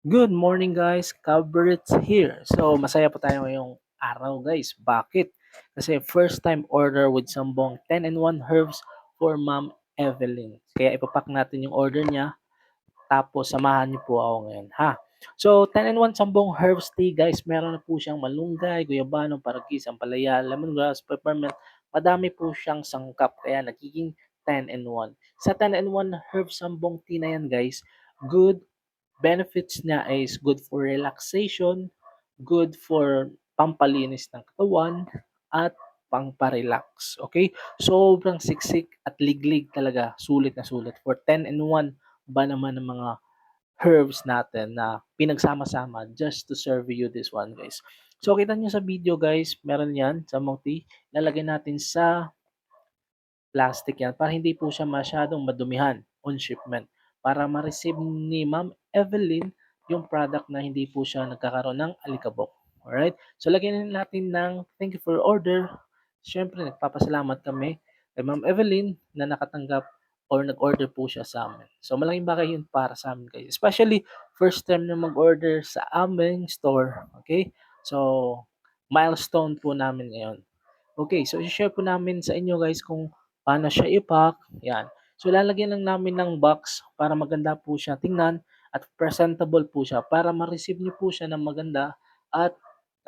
Good morning guys, Coverage here. So masaya po tayo ngayong araw guys. Bakit? Kasi first time order with Sambong 10-in-1 herbs for Ma'am Evelyn. Kaya ipapack natin yung order niya. Tapos samahan niyo po ako ngayon ha. So 10-in-1 Sambong herbs tea guys. Meron na po siyang malunggay, guyabano, paragis, ampalaya, lemongrass, peppermint. Madami po siyang sangkap. Kaya nagiging 10-in-1. Sa 10-in-1 herbs Sambong tea na yan guys, good benefits niya is good for relaxation, good for pampalinis ng katawan, at pangpa-relax. Okay? Sobrang siksik at liglig talaga. Sulit na sulit. For 10-in-1 ba naman ng mga herbs natin na pinagsama-sama just to serve you this one guys. So kita nyo sa video guys, meron yan sa tea. Lalagay natin sa plastic yan para hindi po siya masyadong madumihan on shipment. Para ma-receive ni Ma'am Evelyn yung product na hindi po siya nagkakaroon ng alikabok. Alright? So lagyan natin ng thank you for your order. Siyempre nagpapasalamat kami kay Ma'am Evelyn na nakatanggap or nag-order po siya sa amin. So malaking bagay yun para sa amin guys. Especially first time na mag-order sa aming store. Okay? So milestone po namin ngayon. Okay, so i-share po namin sa inyo guys kung paano siya i-pack. Yan. So lalagyan lang namin ng box para maganda po siya tingnan at presentable po siya para ma-receive niyo po siya ng maganda at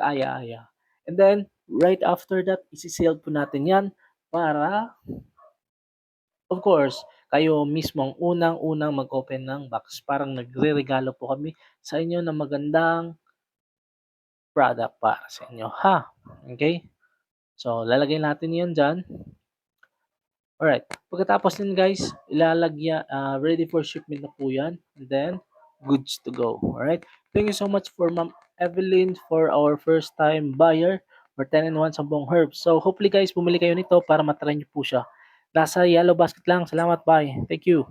kaaya-aya. And then, right after that, isi-seal po natin yan para, of course, kayo mismo ang unang-unang mag-open ng box. Parang nagre-regalo po kami sa inyo ng magandang product para sa inyo. Ha? Okay? So, lalagay natin yan dyan. Alright. Pagkatapos nun guys, ready for shipment na po yan. And then, goods to go. Alright. Thank you so much for Ma'am Evelyn for our first time buyer for 10-in-1 Sambong Herbs. So, hopefully guys, bumili kayo nito para matry nyo po siya. Nasa yellow basket lang. Salamat, bye. Thank you.